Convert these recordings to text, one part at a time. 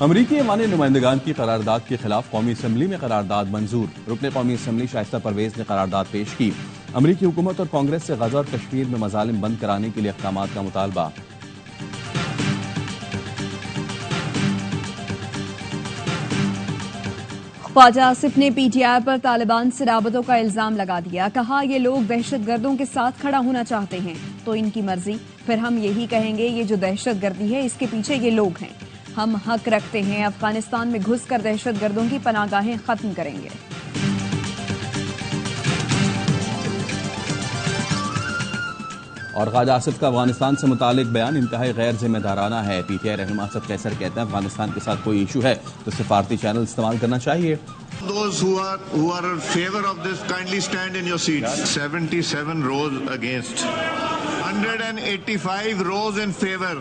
امریکی ایوان نمائندگان کی قرارداد کے خلاف قومی اسمبلی میں قرارداد منظور۔ رکن قومی اسمبلی شائستہ پرویز نے قرارداد پیش کی۔ امریکی حکومت اور کانگریس سے غزہ اور کشمیر میں مظالم بند کرانے کے لیے اقدامات کا مطالبہ۔ خواجہ آصف نے پی ٹی آئی پر طالبان سے رابطوں کا الزام لگا دیا۔ کہا یہ لوگ دہشت گردوں کے ساتھ کھڑا ہونا چاہتے ہیں تو ان کی مرضی، پھر ہم یہی کہیں گے یہ جو دہشت گردی ہے اس کے پیچھے یہ لوگ ہیں۔ ہم حق رکھتے ہیں افغانستان میں گھس کر دہشت گردوں کی پناہ گاہیں ختم کریں گے۔ اور خواجہ آصف کا افغانستان سے متعلق بیان انتہائی غیر ذمہ دارانہ ہے۔ پی ٹی آئی رہنما اسد قیصر کہتے ہیں افغانستان کے ساتھ کوئی ایشو ہے تو سفارتی چینل استعمال کرنا چاہیے۔ Those who are in favor of this, kindly stand in your seats. 77 rows against, 185 rows in favor.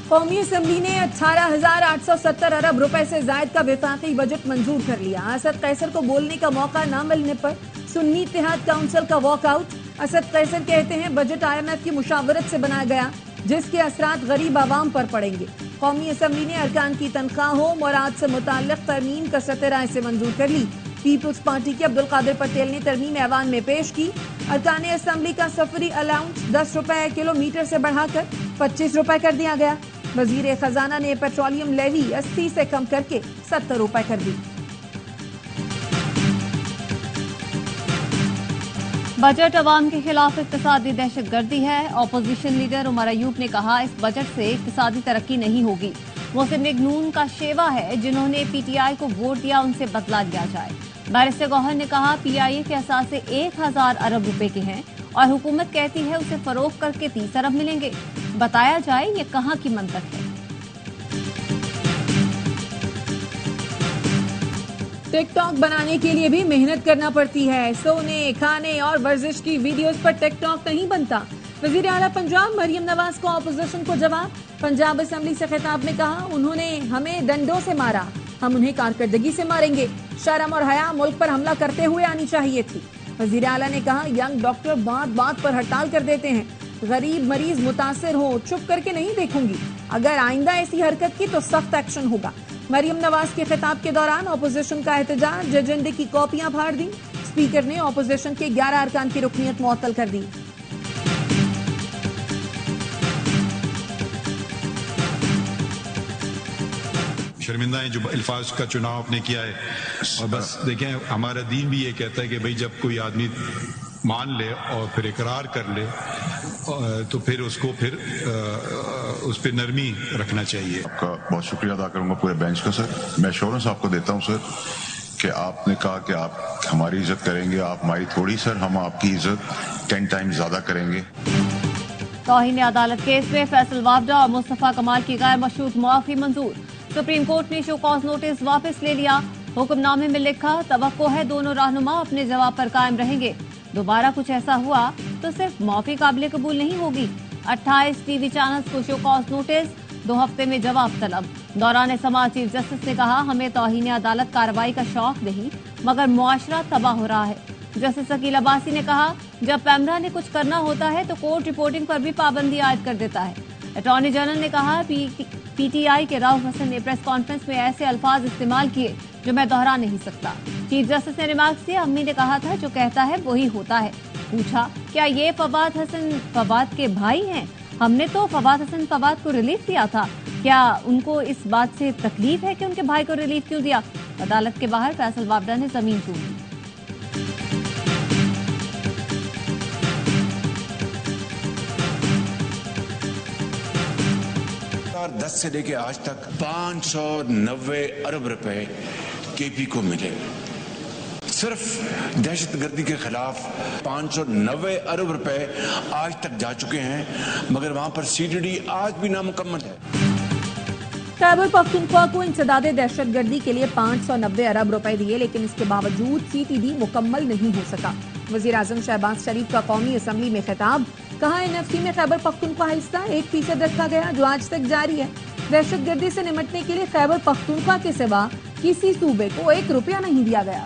قومی اسمبلی نے 18,870 ارب روپے سے زائد کا وفاقی بجٹ منظور کر لیا۔ اسد قیصر کو بولنے کا موقع نہ ملنے پر سنی اتحاد کونسل کا واک آؤٹ۔ اسد قیصر کہتے ہیں بجٹ آئی ایم ایف کی مشاورت سے بنایا گیا جس کے اثرات غریب عوام پر پڑیں گے۔ قومی اسمبلی نے ارکان کی تنخواہوں مواد سے متعلق ترمیم کا رائے سے منظور کر لی۔ پیپلز پارٹی کے عبدالقادر پٹیل نے ترمیم ایوان میں پیش کی۔ ارکان اسمبلی کا سفری الاؤنس 10 روپے کلومیٹر سے بڑھا کر 25 روپے کر دیا گیا۔ وزیر خزانہ نے پیٹرولیم لیوی 80 سے کم کر کے 70 روپے کر دی۔ بجٹ عوام کے خلاف اقتصادی دہشت گردی ہے۔ اپوزیشن لیڈر عمر ایوب نے کہا اس بجٹ سے اقتصادی ترقی نہیں ہوگی۔ محسن بیگ نون کا شیوا ہے جنہوں نے پی ٹی آئی کو ووٹ دیا ان سے بدلہ لیا جائے۔ بیرسٹر گوہر نے کہا پی آئی اے کے اثاثے 1000 ارب روپے کے ہیں اور حکومت کہتی ہے اسے فروخت کر کے 30 ارب ملیں گے۔ بتایا جائے یہ کہاں کی منطق ہے۔ ٹک ٹاک بنانے کے لیے بھی محنت کرنا پڑتی ہے۔ سونے، کھانے اور ورزش کی ویڈیوز پر ٹک ٹاک نہیں بنتا۔ وزیر اعلیٰ پنجاب مریم نواز کو اپوزیشن کو جواب۔ پنجاب اسمبلی سے خطاب میں کہا انہوں نے ہمیں ڈنڈوں سے مارا، ہم انہیں کارکردگی سے ماریں گے۔ شرم اور حیا ملک پر حملہ کرتے ہوئے آنی چاہیے تھی۔ وزیر اعلیٰ نے کہا ینگ ڈاکٹر بات بات پر ہڑتال کر دیتے ہیں، غریب مریض متاثر ہو چپ کر کے نہیں دیکھوں گی، اگر آئندہ ایسی حرکت کی تو سخت ایکشن ہوگا۔ مریم نواز کے خطاب کے دوران اپوزیشن کا احتجاج، ایجنڈے کی کاپیاں پھاڑ دی۔ اسپیکر نے اپوزیشن کے 11 ارکان کی رکنیت معطل کر دی۔ شرمندہ ہیں جو الفاظ کا چناؤ آپ نے کیا ہے، اور بس دیکھیں ہمارا دین بھی یہ کہتا ہے کہ بھئی جب کوئی آدمی مان لے اور پھر اقرار کر لے تو پھر اس کو پھر اس پہ نرمی رکھنا چاہیے۔ آپ کا بہت شکریہ ادا کروں گا پورے بینچ کا سر۔ میں ایشورنس آپ کو دیتا ہوں سر کہ آپ نے کہا کہ آپ ہماری عزت کریں گے، آپ ہماری تھوڑی سر، ہم آپ کی عزت 10 ٹائمز زیادہ کریں گے۔ توہین عدالت کیس میں فیصل وابڈا اور مصطفیٰ کمال کی غیر مشروط معافی منظور۔ سپریم کورٹ نے شو کاز نوٹس واپس لے لیا۔ حکم نامے میں لکھا توقع ہے دونوں رہنما اپنے جواب پر قائم رہیں گے، دوبارہ کچھ ایسا ہوا تو صرف معافی قابل قبول نہیں ہوگی۔ 28 ٹی وی چینلز کو شو کاز نوٹس، 2 ہفتے میں جواب طلب۔ دوران سماعت چیف جسٹس نے کہا ہمیں توہین عدالت کارروائی کا شوق نہیں مگر معاشرہ تباہ ہو رہا ہے۔ جسٹس عقیل عباسی نے کہا جب پیمرا نے کچھ کرنا ہوتا ہے تو کورٹ رپورٹنگ پر بھی پابندی عائد کر دیتا ہے۔ اٹارنی جنرل نے کہا پی ٹی آئی کے راؤف حسن نے پریس کانفرنس میں ایسے الفاظ استعمال کیے جو میں دہرا نہیں سکتا۔ چیف جسٹس نے ریمارکس دیا امی نے کہا تھا جو کہتا ہے وہی ہوتا ہے۔ پوچھا کیا یہ فواد حسن فواد کے بھائی ہیں؟ ہم نے تو فواد حسن فواد کو ریلیف دیا تھا، کیا ان کو اس بات سے تکلیف ہے کہ ان کے بھائی کو ریلیف کیوں دیا؟ عدالت کے باہر فیصل وابڈا نے زمین چوم لی۔ 2010 سے لے کے آج تک 590 ارب روپے کے پی کو ملے۔ صرف دہشت گردی کے خلاف 590 ارب روپے آج تک جا چکے ہیں، مگر وہاں پر سی ڈی ڈی آج بھی نامکمل ہے۔ خیبر پختونخوا کو انسداد دہشت گردی کے لیے 590 ارب روپے دیے لیکن اس کے باوجود سی ٹی ڈی مکمل نہیں ہو سکا۔ وزیر اعظم شہباز شریف کا قومی اسمبلی میں خطاب، کہا این ایف سی میں خیبر پختونخوا حصہ 1% رکھا گیا جو آج تک جاری ہے۔ دہشت گردی سے نمٹنے کے لیے خیبر پختونخوا کے سوا کسی صوبے کو 1 روپیہ نہیں دیا گیا۔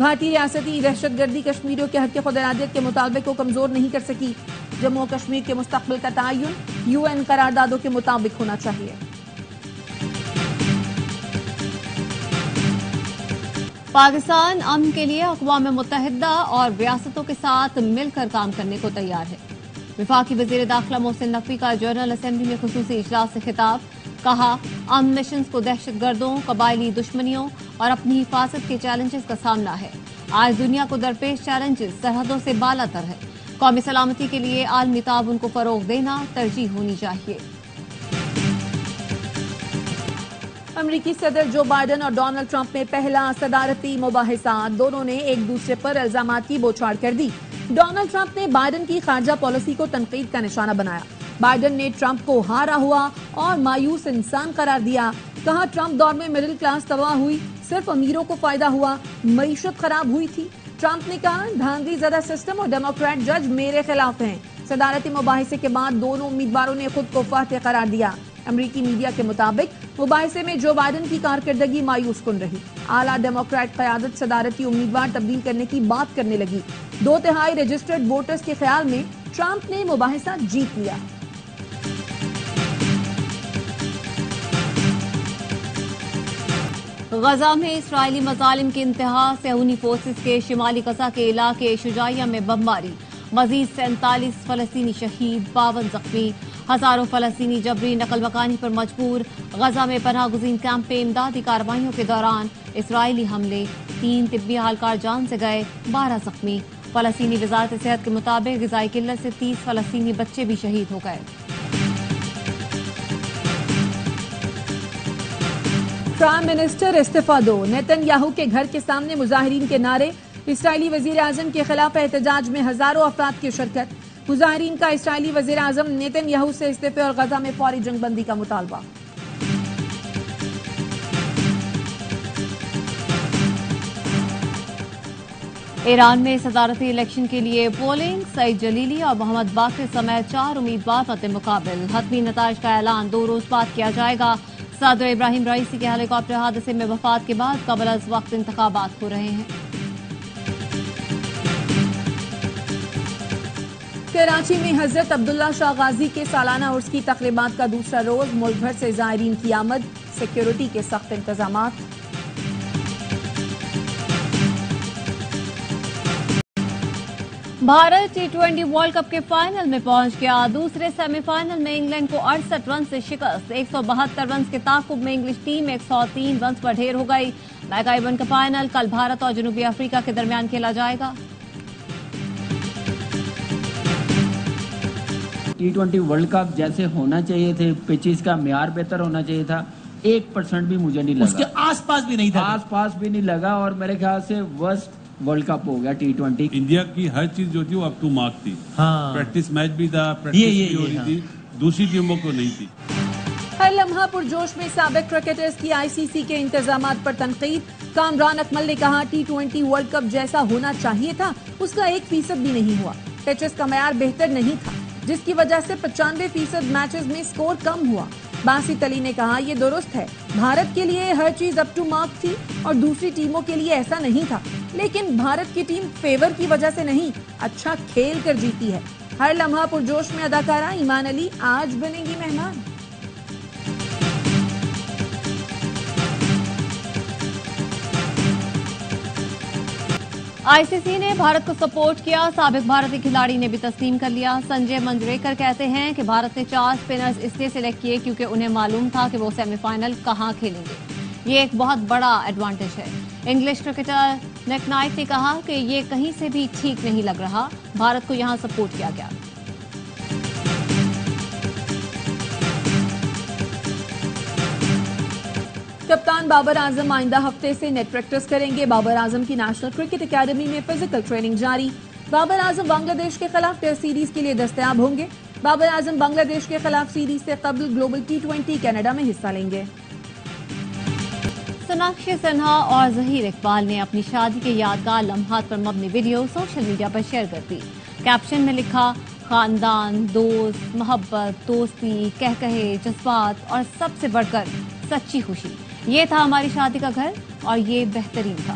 بھارتی ریاستی دہشت گردی کشمیریوں کے حق خود ارادیت کے مطالبے کو کمزور نہیں کر سکی. جموں و کشمیر کے مستقبل کا تعین UN قراردادوں کے مطابق ہونا چاہیے. پاکستان امن کے لیے اقوام متحدہ اور ریاستوں کے ساتھ مل کر کام کرنے کو تیار ہے. وفاقی وزیر داخلہ محسن نقوی کا جنرل اسمبلی میں خصوصی اجلاس سے خطاب. کہا امن مشنز کو دہشت گردوں، قبائلی دشمنیوں اور اپنی حفاظت کے چیلنجز کا سامنا ہے. آج دنیا کو درپیش چیلنجز سرحدوں سے بالا تر ہے. قومی سلامتی کے لیے عالمی تعاون کو فروغ دینا ترجیح ہونی چاہیے. امریکی صدر جو بائیڈن اور ڈونلڈ ٹرمپ میں پہلا صدارتی مباحثہ. دونوں نے ایک دوسرے پر الزامات کی بوچھاڑ کر دی. ڈونلڈ ٹرمپ نے بائیڈن کی خارجہ پالیسی کو تنقید کا نشانہ بنایا. بائیڈن نے ٹرمپ کو ہارا ہوا اور مایوس انسان قرار دیا. کہا ٹرمپ دور میں مڈل کلاس تباہ ہوئی، صرف امیروں کو فائدہ ہوا، معیشت خراب ہوئی تھی. ٹرمپ نے کہا دھاندلی زدہ سسٹم اور ڈیموکریٹ جج میرے خلاف ہیں. صدارتی مباحثے کے بعد دونوں امیدواروں نے خود کو فاتح قرار دیا. امریکی میڈیا کے مطابق مباحثے میں جو بائیڈن کی کارکردگی مایوس کن رہی. اعلیٰ ڈیموکریٹ قیادت صدارتی امیدوار تبدیل کرنے کی بات کرنے لگی. 2/3 رجسٹرڈ ووٹرز کے خیال میں ٹرمپ نے مباحثہ جیت لیا. غزہ میں اسرائیلی مظالم کی انتہا. صہیونی فورسز کے شمالی غزہ کے علاقے شجاعیہ میں بمباری. مزید 47 فلسطینی شہید، 52 زخمی. ہزاروں فلسطینی جبری نقل مکانی پر مجبور. غزہ میں پناہ گزین کیمپ پہ امدادی کارروائیوں کے دوران اسرائیلی حملے. 3 طبی اہلکار جان سے گئے، 12 زخمی. فلسطینی وزارت صحت کے مطابق غذائی قلت سے 30 فلسطینی بچے بھی شہید ہو گئے. پرائم منسٹر استعفیٰ دو. نیتن یاہو کے گھر کے سامنے مظاہرین کے نعرے. اسرائیلی وزیر اعظم کے خلاف احتجاج میں ہزاروں افراد کی شرکت. مظاہرین کا اسرائیلی وزیر اعظم نیتن یاہو سے استعفے اور غزہ میں فوری جنگ بندی کا مطالبہ. ایران میں صدارتی الیکشن کے لیے پولنگ. سعید جلیلی اور محمد باقر سمیت 4 امیدوار مد مقابل. حتمی نتائج کا اعلان 2 روز بعد کیا جائے گا. صدر ابراہیم رئیسی کے ہیلی کاپٹر حادثے میں وفات کے بعد قبل از وقت انتخابات ہو رہے ہیں. کراچی میں حضرت عبداللہ شاہ غازی کے سالانہ عرس کی تقریبات کا دوسرا روز. ملک بھر سے زائرین کی آمد. سیکیورٹی کے سخت انتظامات. بھارت T20 ورلڈ کپ کے فائنل میں پہنچ گیا. دوسرے سیمی فائنل میں انگلینڈ کو 68 رن سے شکست. 172 رنز کے تعاقب میں انگلش ٹیم 103 رنز پر ڈھیر ہو گئی. میگا ایونٹ کا فائنل کل بھارت اور جنوبی افریقہ کے درمیان کھیلا جائے گا. T20 ورلڈ کپ جیسے ہونا چاہیے تھے، پچز کا معیار بہتر ہونا چاہیے تھا. 1% بھی مجھے نہیں لگا، اس کے آس پاس بھی نہیں تھا، آس پاس بھی نہیں لگا. اور میرے خیال سے ورسٹ ورلڈ کپ ہو گیا T20. انڈیا کی ہر چیز جو تھی وہ اپ ٹو مارک تھی. پریکٹس میچ بھی تھا، پریکٹس بھی ہو رہی تھی، دوسری ٹیموں کو نہیں تھی. ہر لمحہ پرجوش میں سابق کرکٹرز کی ICC کے انتظامات پر تنقید. کامران اکمل نے کہا T20 ورلڈ کپ جیسا ہونا چاہیے تھا اس کا 1% بھی نہیں ہوا. پیچز کا معیار بہتر نہیں تھا جس کی وجہ سے 95% میچز میں سکور کم ہوا. باسط علی نے کہا یہ درست ہے، بھارت کے لیے ہر چیز اپ ٹو مارک تھی اور دوسری ٹیموں کے لیے ایسا نہیں تھا. لیکن بھارت کی ٹیم فیور کی وجہ سے نہیں، اچھا کھیل کر جیتی ہے. ہر لمحہ پرجوش میں اداکارہ ایمان علی آج بنے گی مہمان. ICC نے بھارت کو سپورٹ کیا. سابق بھارتی کھلاڑی نے بھی تسلیم کر لیا. سنجے منجریکر کہتے ہیں کہ بھارت نے 4 اسپنرز اس لیے سلیکٹ کیے کیونکہ انہیں معلوم تھا کہ وہ سیمی فائنل کہاں کھیلیں گے. یہ ایک بہت بڑا ایڈوانٹیج ہے. انگلش کرکٹر نیک نائٹ نے کہا کہ یہ کہیں سے بھی ٹھیک نہیں لگ رہا. بھارت کو یہاں سپورٹ کیا گیا. کپتان بابر اعظم آئندہ ہفتے سے نیٹ پریکٹس کریں گے. بابر اعظم کی نیشنل کرکٹ اکیڈمی میں فزیکل ٹریننگ جاری. بابر اعظم بنگلہ دیش کے خلاف ٹیسٹ سیریز کے لیے دستیاب ہوں گے. بابر اعظم بنگلہ دیش کے خلاف سیریز سے قبل گلوبل T20 کینیڈا میں حصہ لیں گے. سوناکشی سنہا اور ظہیر اقبال نے اپنی شادی کے یادگار لمحات پر مبنی ویڈیو سوشل میڈیا پر شیئر کر دی. کیپشن میں لکھا خاندان، دوست، محبت، دوستی، کہکہے، جذبات اور سب سے بڑھ کر سچی خوشی. یہ تھا ہماری شادی کا گھر اور یہ بہترین تھا.